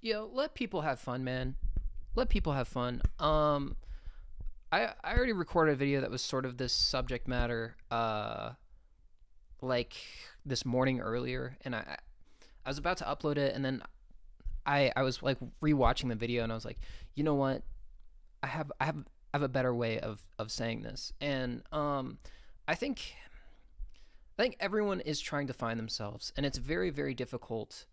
Let people have fun, man. Let people have fun. I already recorded a video that was sort of this subject matter, like this morning earlier, and I was about to upload it, and then I was like rewatching the video, and I was like, you know what? I have a better way of saying this, and I think I think everyone is trying to find themselves, and it's very very difficult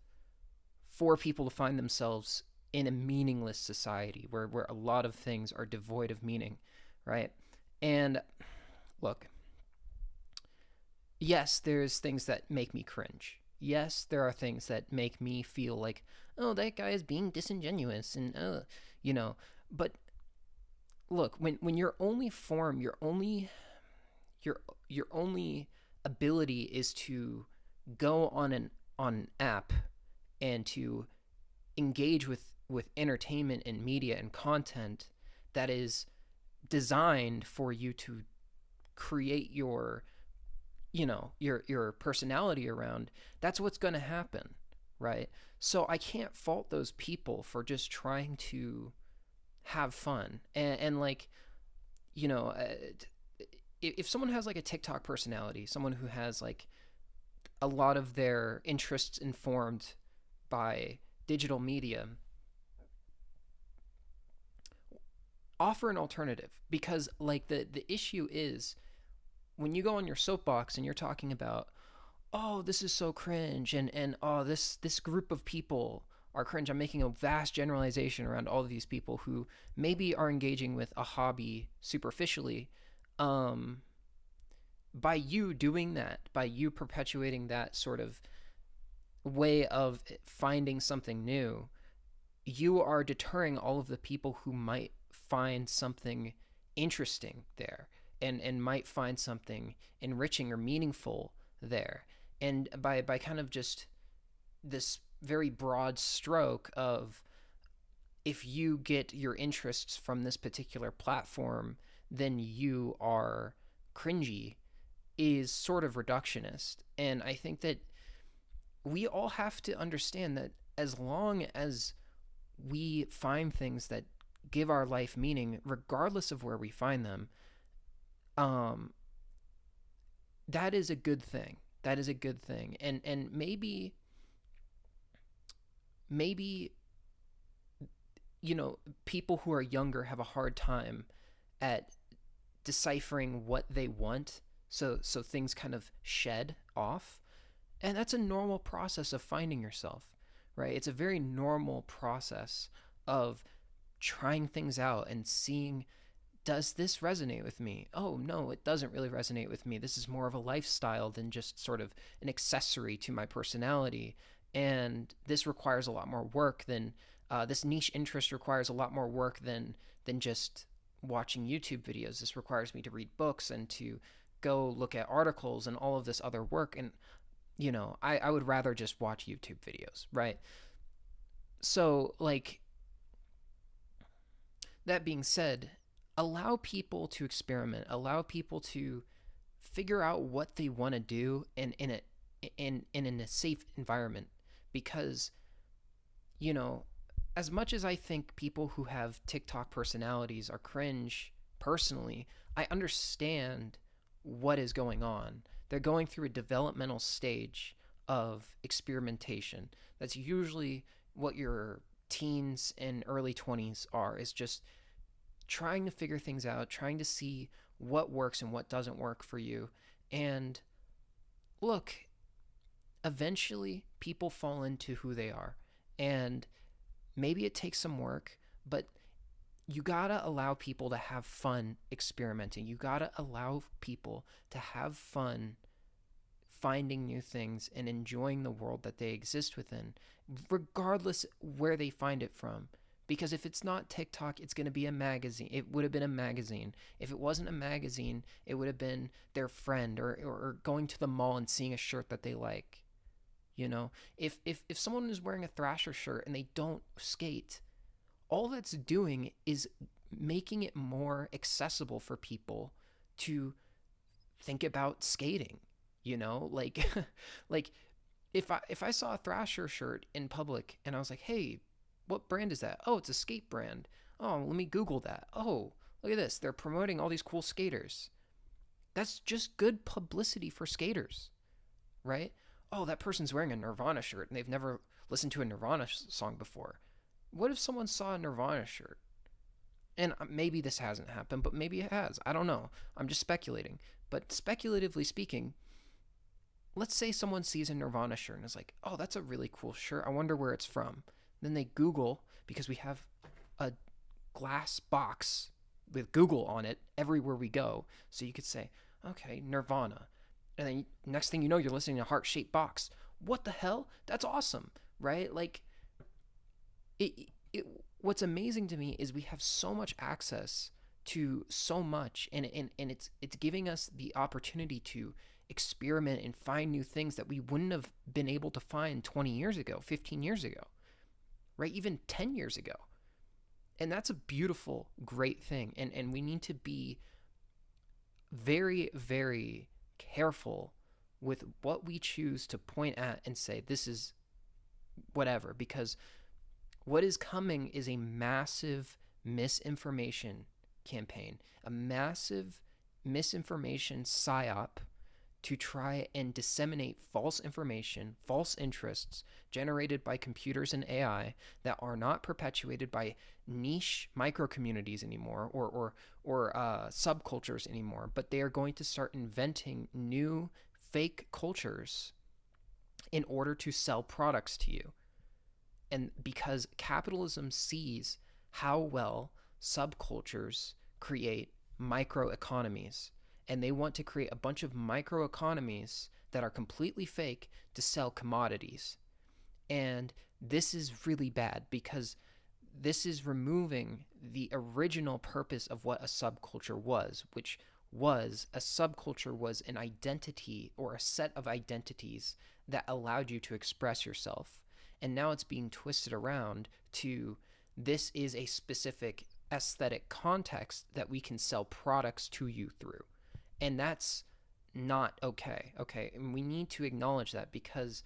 for people to find themselves in a meaningless society where a lot of things are devoid of meaning, right? And look, yes, there's things that make me cringe. Yes, there are things that make me feel like, oh, that guy is being disingenuous, and you know. But look, when your only form, your your only ability is to go on an app and to engage with entertainment and media and content that is designed for you to create your personality around, that's what's going to happen, right? So I can't fault those people for just trying to have fun, and like, you know uh, if someone has like a TikTok personality, someone who has like a lot of their interests informed by digital media, offer an alternative, because like the issue is when you go on your soapbox and you're talking about, oh, this is so cringe, and oh, this group of people are cringe. I'm making a vast generalization around all of these people who maybe are engaging with a hobby superficially. um by you doing that, by you perpetuating that sort of way of finding something new, you are deterring all of the people who might find something interesting there, and might find something enriching or meaningful there. And by kind of just this very broad stroke of, if you get your interests from this particular platform, then you are cringy, is sort of reductionist. And I think that we all have to understand that as long as we find things that give our life meaning, regardless of where we find them, um, that is a good thing. That is a good thing. And maybe people who are younger have a hard time at deciphering what they want, so things kind of shed off. And that's a normal process of finding yourself, right? It's a very normal process of trying things out and seeing, does this resonate with me? Oh, no, it doesn't really resonate with me. This is more of a lifestyle than just sort of an accessory to my personality. And this requires a lot more work than this niche interest requires a lot more work than just watching YouTube videos. This requires me to read books and to go look at articles and all of this other work. And, I would rather just watch YouTube videos, right? So, like, that being said, allow people to experiment, allow people to figure out what they want to do in a safe environment. Because, you know, as much as I think people who have TikTok personalities are cringe personally, I understand what is going on. They're going through a developmental stage of experimentation. That's usually what your teens and early 20s are, is just trying to figure things out, trying to see what works and what doesn't work for you. And look, eventually people fall into who they are. And maybe it takes some work, but you gotta allow people to have fun experimenting. You gotta allow people to have fun finding new things and enjoying the world that they exist within, regardless where they find it from. Because if it's not TikTok, it's going to be a magazine. It would have been a magazine. If it wasn't a magazine, it would have been their friend, or going to the mall and seeing a shirt that they like. If someone is wearing a Thrasher shirt and they don't skate, all that's doing is making it more accessible for people to think about skating. Like like if I saw a Thrasher shirt in public and I was like, hey, What brand is that? Oh, it's a skate brand. Oh, let me Google that. Oh, look at this. They're promoting all these cool skaters. That's just good publicity for skaters, right? Oh, that person's wearing a Nirvana shirt and they've never listened to a Nirvana song before. What if someone saw a Nirvana shirt? And maybe this hasn't happened, but maybe it has. I don't know. I'm just speculating. But speculatively speaking, let's say someone sees a Nirvana shirt and is like, oh, that's a really cool shirt. I wonder where it's from. Then they Google, because we have a glass box with Google on it everywhere we go. So you could say, okay, Nirvana. And then next thing you know, you're listening to a heart shaped box. What the hell? That's awesome, right? Like, what's amazing to me is we have so much access to so much, and it's giving us the opportunity to experiment and find new things that we wouldn't have been able to find 20 years ago, 15 years ago, right? Even 10 years ago. And that's a beautiful, great thing. And we need to be very, very careful with what we choose to point at and say, this is whatever, because what is coming is a massive misinformation campaign, a massive misinformation psyop to try and disseminate false information, false interests generated by computers and AI that are not perpetuated by niche micro communities anymore or subcultures anymore, but they are going to start inventing new fake cultures in order to sell products to you. And because capitalism sees how well subcultures create microeconomies, and they want to create a bunch of microeconomies that are completely fake to sell commodities. And this is really bad because this is removing the original purpose of what a subculture was, which was a subculture was an identity or a set of identities that allowed you to express yourself. And now it's being twisted around to this is a specific aesthetic context that we can sell products to you through. And that's not okay. Okay. And we need to acknowledge that, because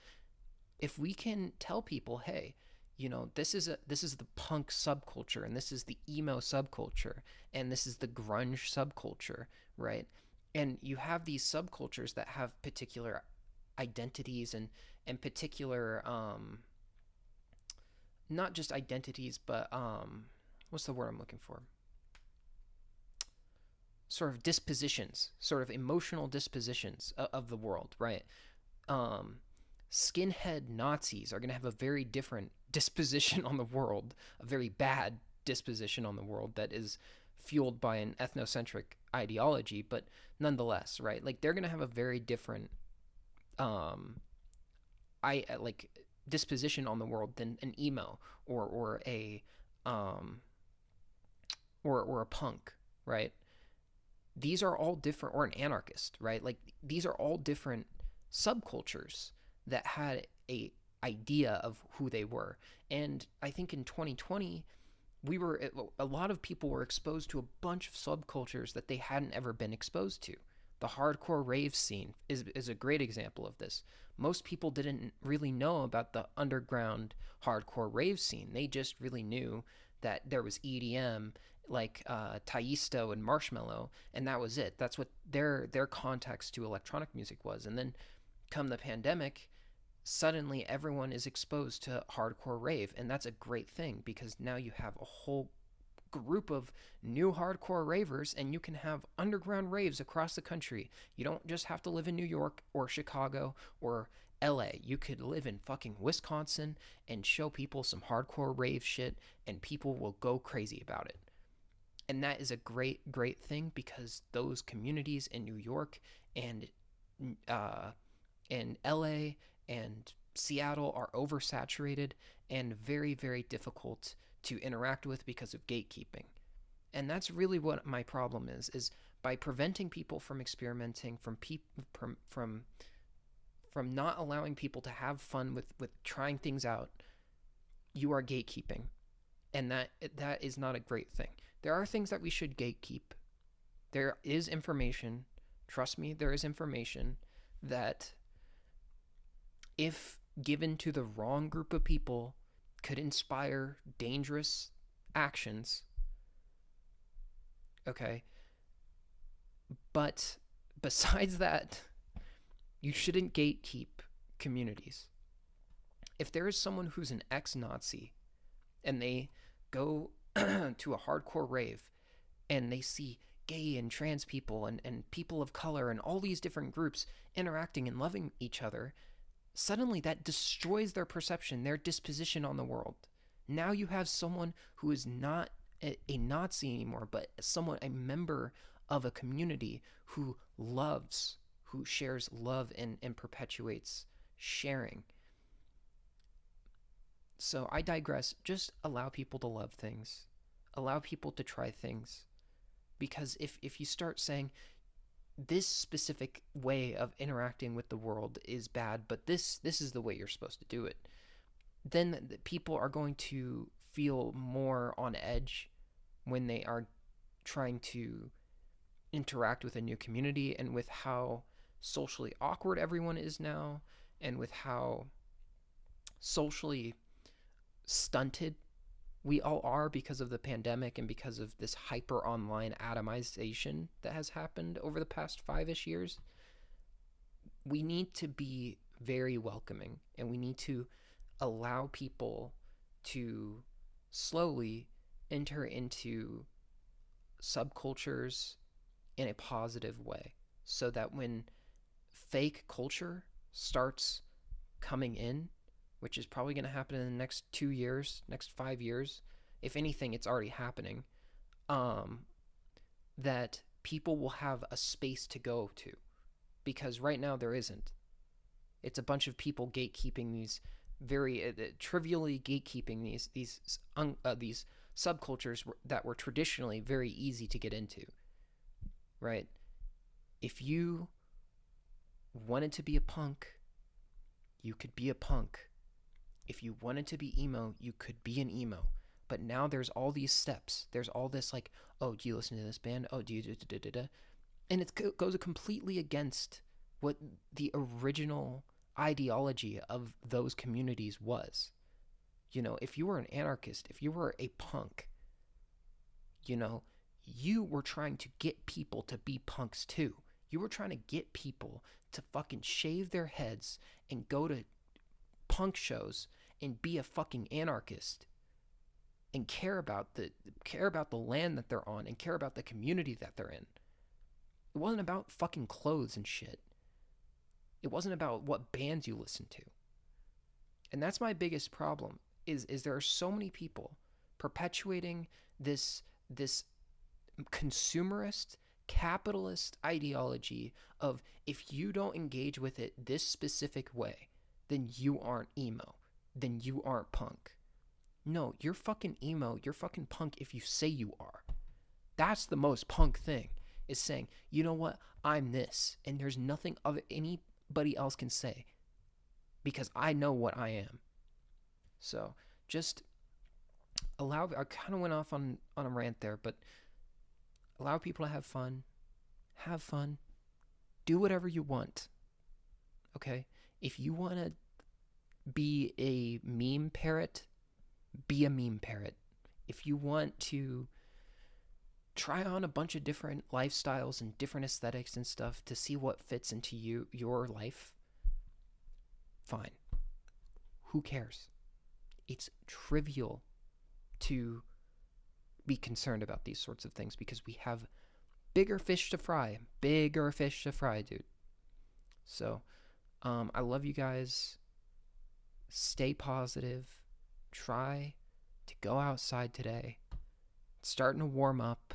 if we can tell people, hey, this is the punk subculture, and this is the emo subculture, and this is the grunge subculture, right? And you have these subcultures that have particular identities and particular not just identities, but what's the word I'm looking for? Sort of dispositions, sort of emotional dispositions of the world, right? Skinhead Nazis are going to have a very different disposition on the world, a very bad disposition on the world that is fueled by an ethnocentric ideology, but nonetheless, right? Like, they're going to have a very different disposition on the world than an emo or a or a punk, right? These are all different, or an anarchist, right? Like, these are all different subcultures that had a idea of who they were. And I think in 2020, a lot of people were exposed to a bunch of subcultures that they hadn't ever been exposed to. The hardcore rave scene is a great example of this. Most people didn't really know about the underground hardcore rave scene. They just really knew that there was EDM, like Tiesto and Marshmello, and that was it. That's what their context to electronic music was. And then come the pandemic, suddenly everyone is exposed to hardcore rave, and that's a great thing, because now you have a whole group of new hardcore ravers, and you can have underground raves across the country. You don't just have to live in New York or Chicago or LA. You could live in fucking Wisconsin and show people some hardcore rave shit, and people will go crazy about it. And that is a great, great thing, because those communities in New York and LA and Seattle are oversaturated and very, very difficult to interact with because of gatekeeping. And that's really what my problem is by preventing people from experimenting, from not allowing people to have fun with trying things out, you are gatekeeping. And that is not a great thing. There are things that we should gatekeep. There is information, trust me, there is information that, if given to the wrong group of people, could inspire dangerous actions, okay? But besides that, you shouldn't gatekeep communities. If there is someone who's an ex-Nazi and they go to a hardcore rave and they see gay and trans people and people of color and all these different groups interacting and loving each other, suddenly that destroys their perception, their disposition on the world. Now you have someone who is not a Nazi anymore, but a member of a community who loves, who shares love and perpetuates sharing. So I digress. Just allow people to love things, allow people to try things. Because if you start saying this specific way of interacting with the world is bad, but this is the way you're supposed to do it, then people are going to feel more on edge when they are trying to interact with a new community, and with how socially awkward everyone is now, and with how socially stunted we all are because of the pandemic and because of this hyper online atomization that has happened over the past 5-ish years. We need to be very welcoming, and we need to allow people to slowly enter into subcultures in a positive way, so that when fake culture starts coming in, which is probably going to happen in the next 2 years, next 5 years, if anything, it's already happening, that people will have a space to go to, because right now there isn't. It's a bunch of people gatekeeping these very trivially gatekeeping these subcultures that were traditionally very easy to get into, right? If you wanted to be a punk, you could be a punk. If you wanted to be emo, you could be an emo. But now there's all these steps. There's all this like, oh, do you listen to this band? Oh, do you da-da-da-da? And it goes completely against what the original ideology of those communities was. You know, if you were an anarchist, if you were a punk, you know, you were trying to get people to be punks too. You were trying to get people to fucking shave their heads and go to punk shows and be a fucking anarchist and care about the land that they're on and care about the community that they're in. It wasn't about fucking clothes and shit. It wasn't about what bands you listen to. And that's my biggest problem is there are so many people perpetuating this consumerist capitalist ideology of, if you don't engage with it this specific way, then you aren't emo, then you aren't punk. No, you're fucking emo, you're fucking punk if you say you are. That's the most punk thing, is saying, you know what, I'm this, and there's nothing anybody else can say, because I know what I am. So just I kind of went off on a rant there, but allow people to have fun. Have fun. Do whatever you want. Okay? If you want to be a meme parrot, be a meme parrot. If you want to try on a bunch of different lifestyles and different aesthetics and stuff to see what fits into your life, fine. Who cares? It's trivial to be concerned about these sorts of things because we have bigger fish to fry. Bigger fish to fry, dude. So, I love you guys. Stay positive. Try to go outside today. It's starting to warm up.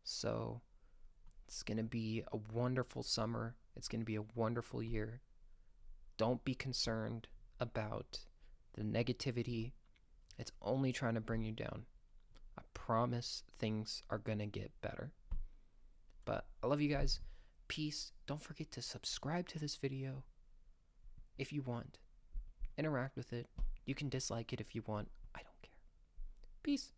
So, it's going to be a wonderful summer. It's going to be a wonderful year. Don't be concerned about the negativity. It's only trying to bring you down. I promise things are going to get better. But I love you guys. Peace. Don't forget to subscribe to this video if you want. Interact with it. You can dislike it if you want. I don't care. Peace.